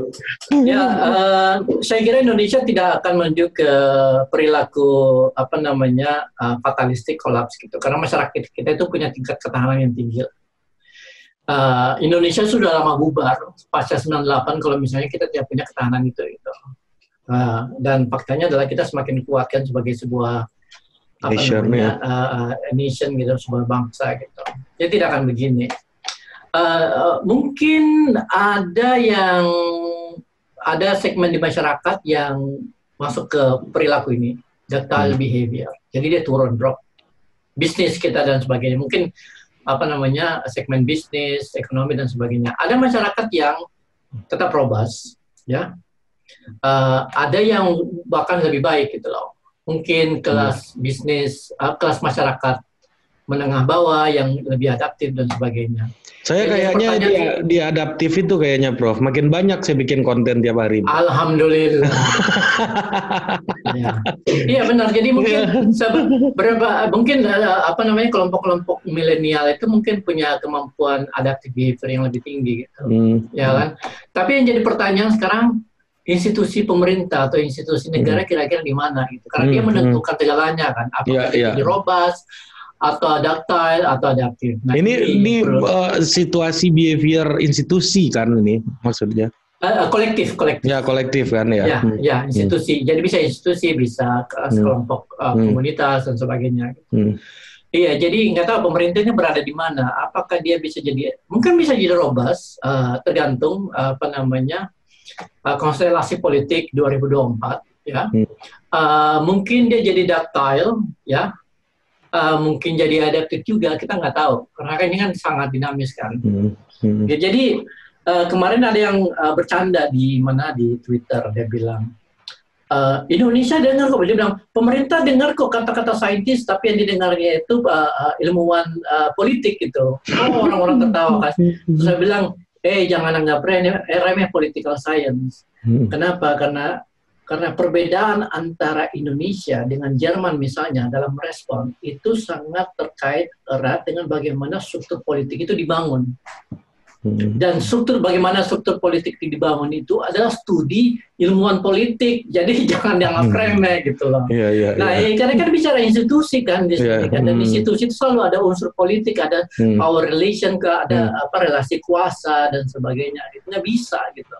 saya kira Indonesia tidak akan menuju ke perilaku apa namanya fatalistik kolaps gitu. Karena masyarakat kita itu punya tingkat ketahanan yang tinggi. Indonesia sudah lama bubar pasca 98 kalau misalnya kita tidak punya ketahanan itu gitu. Dan faktanya adalah kita semakin kuatkan sebagai sebuah nation gitu, sebuah bangsa gitu. Jadi tidak akan begini. Mungkin ada segmen di masyarakat yang masuk ke perilaku ini, ductile behavior. Jadi dia turun, drop bisnis kita dan sebagainya. Mungkin apa namanya segmen bisnis, ekonomi dan sebagainya. Ada masyarakat yang tetap robust, ya. Ada yang bahkan lebih baik gitu loh. Mungkin kelas bisnis, kelas masyarakat menengah bawah yang lebih adaptif dan sebagainya. Saya kayaknya dia adaptif itu kayaknya, Prof. Makin banyak saya bikin konten tiap hari. Alhamdulillah. Iya benar. Jadi mungkin apa namanya kelompok-kelompok milenial itu mungkin punya kemampuan adaptif behavior yang lebih tinggi gitu. Ya kan? Tapi yang jadi pertanyaan sekarang, institusi pemerintah atau institusi negara kira-kira di mana gitu. Karena dia menentukan segalanya kan. Apakah dia robust atau ductile atau adaptif. Nah, ini situasi behavior institusi kan ini maksudnya. Kolektif. Ya kolektif kan ya. Ya institusi. Jadi bisa institusi, bisa kelompok komunitas dan sebagainya. Iya, jadi nggak tahu pemerintahnya berada di mana. Apakah dia mungkin bisa jadi robust, tergantung apa namanya konstelasi politik 2024 ya. Mungkin dia jadi ductile ya. Mungkin jadi adaptif juga, kita nggak tahu karena ini kan sangat dinamis kan. Ya, jadi kemarin ada yang bercanda di Twitter, dia bilang, Indonesia dengar kok, dia bilang pemerintah dengar kok kata-kata saintis, tapi yang didengarnya itu ilmuwan politik gitu. Orang-orang ketawa kan. Terus saya bilang, jangan anggap remeh political science. Kenapa? Karena perbedaan antara Indonesia dengan Jerman misalnya dalam respon itu sangat terkait erat dengan bagaimana struktur politik itu dibangun. Dan bagaimana struktur politik dibangun itu adalah studi ilmuwan politik. Jadi jangan dianggap remeh gitu loh. Karena kan bicara institusi kan di sini kan, dan institusi itu selalu ada unsur politik, ada power relation, ada relasi kuasa dan sebagainya. Itu nggak bisa gitu.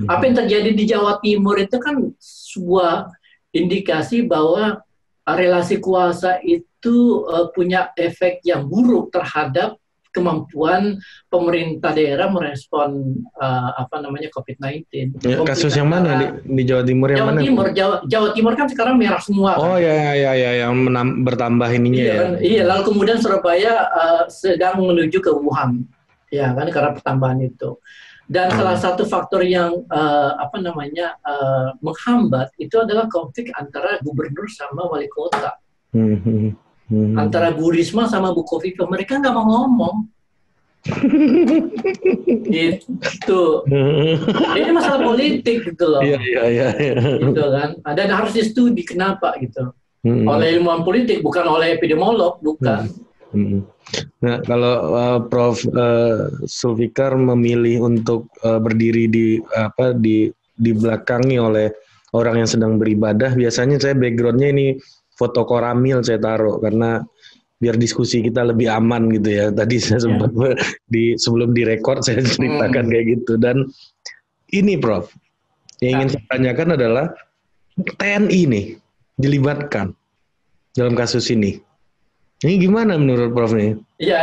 Apa yang terjadi di Jawa Timur itu kan sebuah indikasi bahwa relasi kuasa itu punya efek yang buruk terhadap kemampuan pemerintah daerah merespon COVID-19. Ya, kasus yang mana di Jawa Timur yang mana? Jawa Timur kan sekarang merah semua. Oh ya, yang bertambah ininya ya. Iya, lalu kemudian Surabaya sedang menuju ke Wuhan, ya kan, karena pertambahan itu. Dan salah satu faktor yang menghambat itu adalah konflik antara gubernur sama wali kota. Antara Bu Risma sama Bu Kofifa, mereka nggak mau ngomong. Gitu. Ini masalah politik gitu loh. Iya. Gitu kan. Dan harus di-studi kenapa gitu. Oleh ilmuwan politik, bukan oleh epidemiolog, bukan. Nah, kalau Prof Zulfikar memilih untuk berdiri di belakangi oleh orang yang sedang beribadah, biasanya saya backgroundnya ini foto koramil saya taruh karena biar diskusi kita lebih aman gitu ya. Tadi saya sempat sebelum direkord saya ceritakan kayak gitu. Dan ini Prof, yang ingin saya tanyakan adalah TNI nih dilibatkan dalam kasus ini. Ini gimana menurut Prof nih? Iya.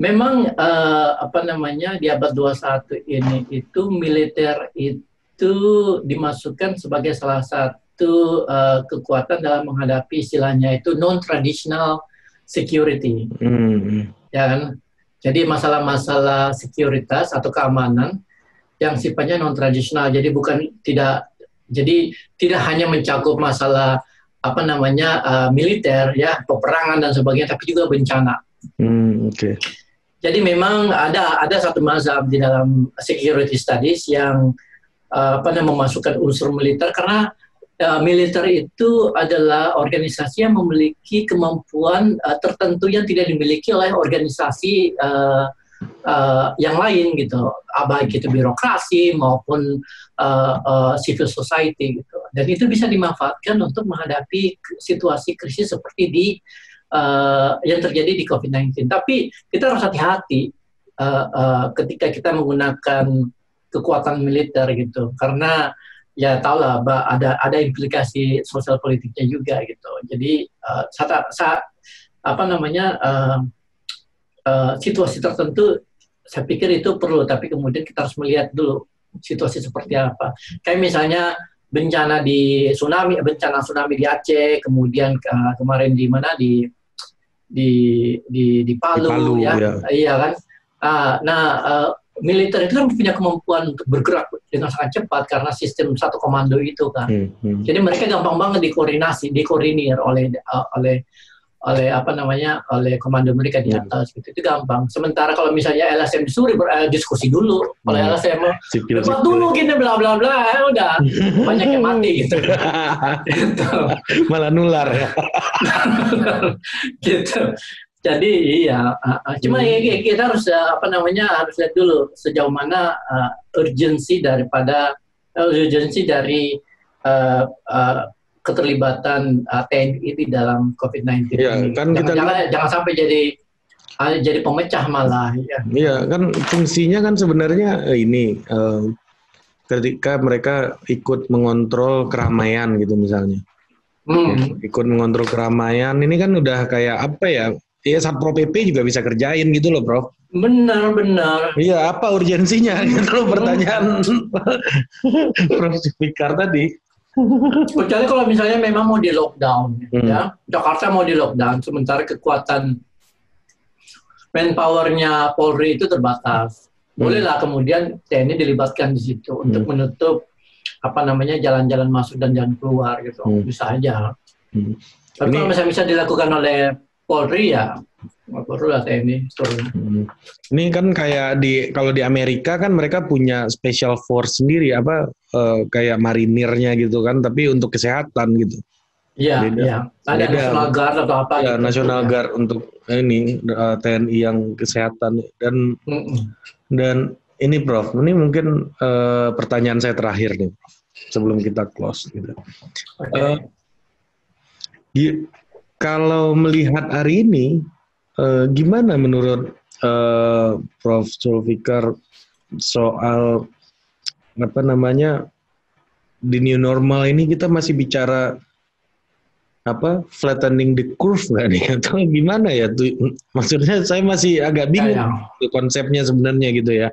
Memang di abad 21 ini itu militer itu dimasukkan sebagai salah satu kekuatan dalam menghadapi istilahnya itu non-traditional security. Ya kan? Jadi masalah-masalah sekuritas atau keamanan yang sifatnya non-tradisional. Jadi tidak hanya mencakup masalah militer ya, peperangan dan sebagainya, tapi juga bencana. Jadi memang ada satu mazhab di dalam security studies yang memasukkan unsur militer karena militer itu adalah organisasi yang memiliki kemampuan tertentu yang tidak dimiliki oleh organisasi yang lain gitu, baik itu birokrasi maupun civil society gitu, dan itu bisa dimanfaatkan untuk menghadapi situasi krisis seperti yang terjadi di COVID-19. Tapi kita harus hati-hati ketika kita menggunakan kekuatan militer gitu, karena ya tahulah ada implikasi sosial politiknya juga gitu. Jadi situasi tertentu saya pikir itu perlu, tapi kemudian kita harus melihat dulu situasi seperti apa. Kayak misalnya bencana tsunami di Aceh, kemudian kemarin di mana di Palu ya. Iya kan. Militer itu kan punya kemampuan untuk bergerak dengan sangat cepat karena sistem satu komando itu kan. Jadi mereka gampang banget dikoordinir oleh komando mereka di atas gitu. Itu gampang. Sementara kalau misalnya LSM disuruh diskusi dulu, kalau LSM debat dulu gini bla bla bla, udah banyak yang mati gitu. Malah nular ya. Gitu. Jadi iya, cuma kita harus harus lihat dulu sejauh mana urgensi dari keterlibatan TNI di dalam COVID-19 ini. Kan jangan sampai jadi pemecah malah. Ya. Iya, kan fungsinya kan sebenarnya ini ketika mereka ikut mengontrol keramaian gitu misalnya. Ikut mengontrol keramaian ini kan udah kayak apa ya? Ya Satpol PP juga bisa kerjain gitu loh, Prof. Benar. Iya, apa urgensinya gitu loh pertanyaan Prof Zulfikar tadi. Kecuali kalau misalnya memang mau di lockdown, ya Jakarta mau di lockdown, sementara kekuatan manpowernya Polri itu terbatas. bolehlah kemudian TNI dilibatkan di situ untuk menutup jalan-jalan masuk dan jalan keluar gitu, bisa aja. Tapi kalau misalnya bisa dilakukan oleh Polri ya perlulah TNI turun. Ini kan kayak kalau di Amerika kan mereka punya special force sendiri kayak marinirnya gitu kan, tapi untuk kesehatan gitu. Iya, iya. Ada National Guard atau apa ya, gitu. National Guard untuk ini TNI yang kesehatan dan ini Prof, ini mungkin pertanyaan saya terakhir nih sebelum kita close gitu. Kalau melihat hari ini gimana menurut Prof Zulfikar soal di new normal ini, kita masih bicara flattening the curve nggak nih, atau gimana ya tuh? Maksudnya saya masih agak bingung konsepnya sebenarnya gitu ya.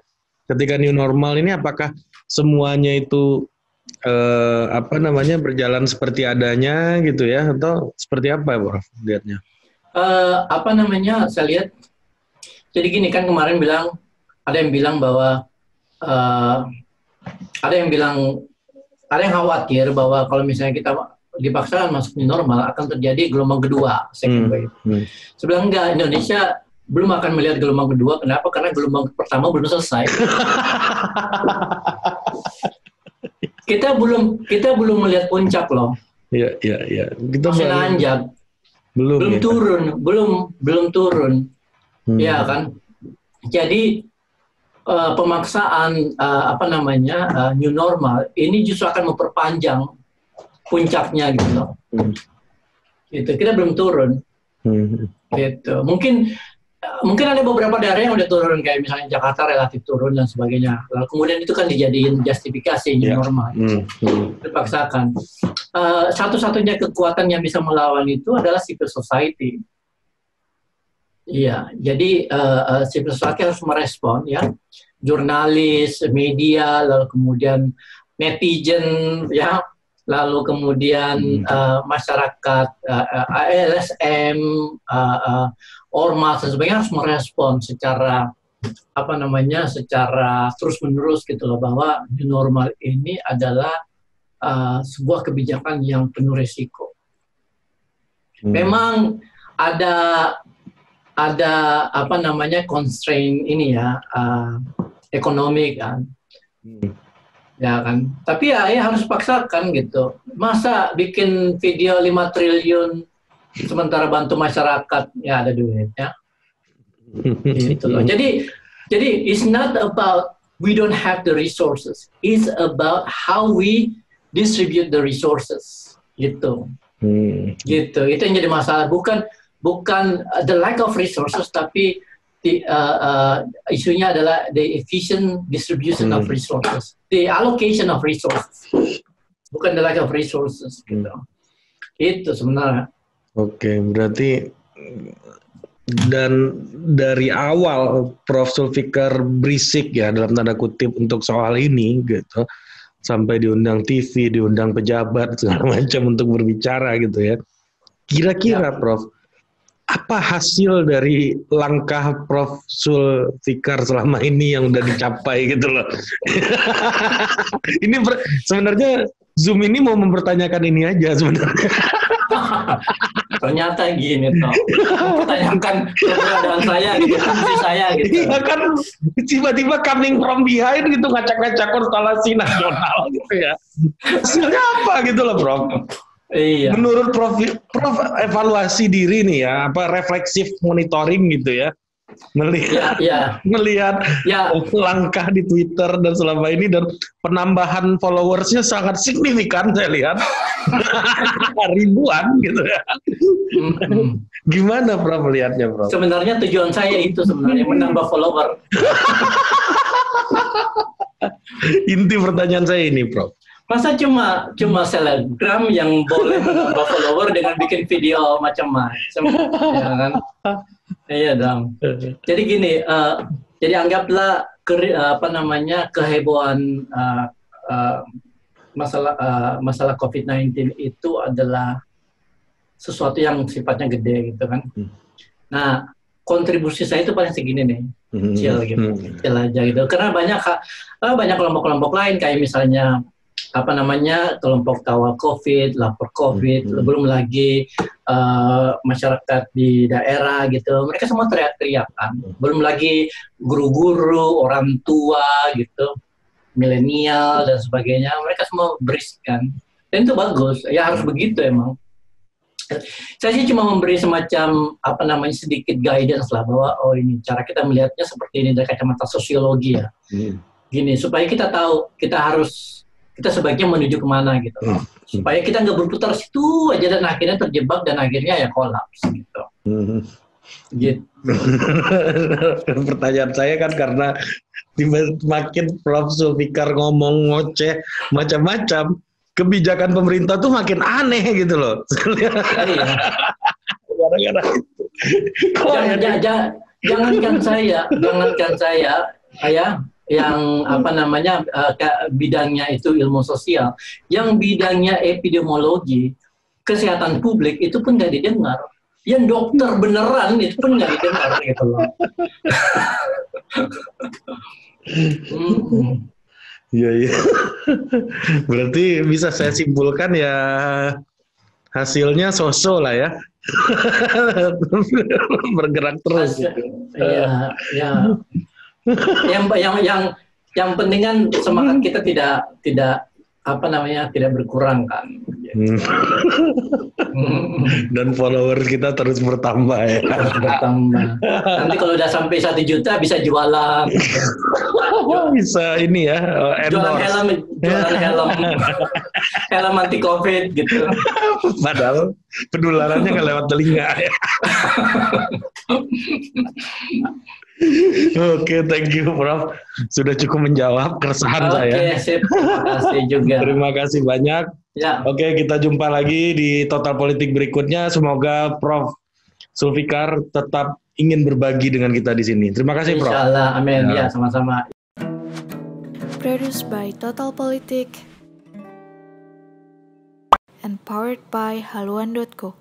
Ketika new normal ini apakah semuanya itu berjalan seperti adanya gitu ya, atau seperti apa Prof lihatnya? Saya lihat jadi gini kan, kemarin ada yang bilang bahwa ada yang khawatir bahwa kalau misalnya kita dipaksakan masuk new normal akan terjadi gelombang kedua, second wave. Sebenarnya enggak, Indonesia belum akan melihat gelombang kedua. Kenapa? Karena gelombang pertama belum selesai. kita belum melihat puncak loh. Iya. Kita masih nanjak. Belum turun. Ya kan. Jadi pemaksaan new normal ini justru akan memperpanjang puncaknya gitu loh. Gitu. Kita belum turun. Gitu. Mungkin ada beberapa daerah yang udah turun, kayak misalnya Jakarta relatif turun dan sebagainya. Lalu kemudian itu kan dijadiin justifikasi new normal. Dipaksakan. Satu-satunya kekuatan yang bisa melawan itu adalah civil society. Iya, jadi civil society harus merespon ya. Jurnalis, media, lalu kemudian netizen ya. Lalu kemudian masyarakat, LSM, ormas dan sebagainya harus merespon secara secara terus-menerus gitu loh, bahwa new normal ini adalah sebuah kebijakan yang penuh risiko. Memang ada constraint ini ya, ekonomi kan. Ya kan, tapi ya harus paksakan gitu. Masa bikin video 5 triliun sementara bantu masyarakat ya ada duitnya. Gitu loh. Jadi it's not about we don't have the resources. It's about how we distribute the resources. Gitu. Gitu. Itu yang jadi masalah, bukan the lack of resources, tapi isunya adalah the efficient distribution of resources, the allocation of resources, bukan the lack of resources. Gitu. Itu sebenarnya. Oke, berarti dan dari awal Prof Zulfikar berisik ya dalam tanda kutip untuk soal ini gitu, sampai diundang TV, diundang pejabat segala macam untuk berbicara gitu ya. Kira-kira Prof, apa hasil dari langkah Prof Zulfikar selama ini yang udah dicapai gitu loh? Ini sebenarnya Zoom ini mau mempertanyakan ini aja sebenarnya. Ternyata gini toh, mempertanyakan keberadaan saya gitu, fungsi saya gitu. Iya kan, tiba-tiba coming from behind gitu, ngacak-ngacak konstelasi nasional gitu ya. Hasilnya apa gitu loh Prof? Iya. Menurut Prof evaluasi diri nih ya, refleksif monitoring gitu ya, melihat langkah di Twitter dan selama ini, dan penambahan followersnya sangat signifikan saya lihat, ribuan gitu ya. Gimana Prof melihatnya Prof? Sebenarnya tujuan saya itu sebenarnya menambah follower. Inti pertanyaan saya ini Prof. Masa cuma selebgram yang boleh menambah follower dengan bikin video macam-macam, ya kan? Iya dong. Jadi gini, jadi anggaplah kehebohan masalah COVID-19 itu adalah sesuatu yang sifatnya gede gitu kan. Nah, kontribusi saya itu paling segini nih. Kecil gitu, kecil aja gitu. Karena banyak kelompok-kelompok lain kayak misalnya kelompok kawal COVID, lapor COVID, belum lagi masyarakat di daerah gitu. Mereka semua teriak-teriak kan. Belum lagi guru-guru, orang tua gitu, milenial dan sebagainya. Mereka semua berisik kan. Dan itu bagus. Ya harus begitu emang. Saya sih cuma memberi semacam sedikit guidance lah bahwa ini cara kita melihatnya seperti ini dari kacamata sosiologi ya. Gini supaya kita tahu kita sebaiknya menuju kemana gitu. Supaya kita nggak berputar situ aja dan akhirnya terjebak dan akhirnya ya kolaps gitu. Gitu. Pertanyaan saya kan karena makin Prof. Zulfikar ngomong ngoceh macam-macam, kebijakan pemerintah tuh makin aneh gitu loh. Gara-gara itu. Jangankan saya yang bidangnya itu ilmu sosial, yang bidangnya epidemiologi, kesehatan publik itu pun nggak didengar. Yang dokter beneran itu pun nggak didengar gitu loh. Iya. Berarti bisa saya simpulkan ya hasilnya so-so lah ya. Bergerak terus. Iya. Yang penting kan semangat kita tidak berkurang kan. Dan followers kita terus bertambah ya. Terus bertambah. Nanti kalau udah sampai 1 juta bisa jualan. Bisa ini ya. Jualan helm anti COVID gitu. Padahal penularannya nggak lewat telinga ya. Oke, thank you Prof. Sudah cukup menjawab keresahan saya. Oke, sip. Terima kasih juga. Terima kasih banyak. Ya. Oke, kita jumpa lagi di Total Politik berikutnya. Semoga Prof. Zulfikar tetap ingin berbagi dengan kita di sini. Terima kasih Prof. Insyaallah, amin. Ya, sama-sama. Produced by Total Politik and powered by haluan.co.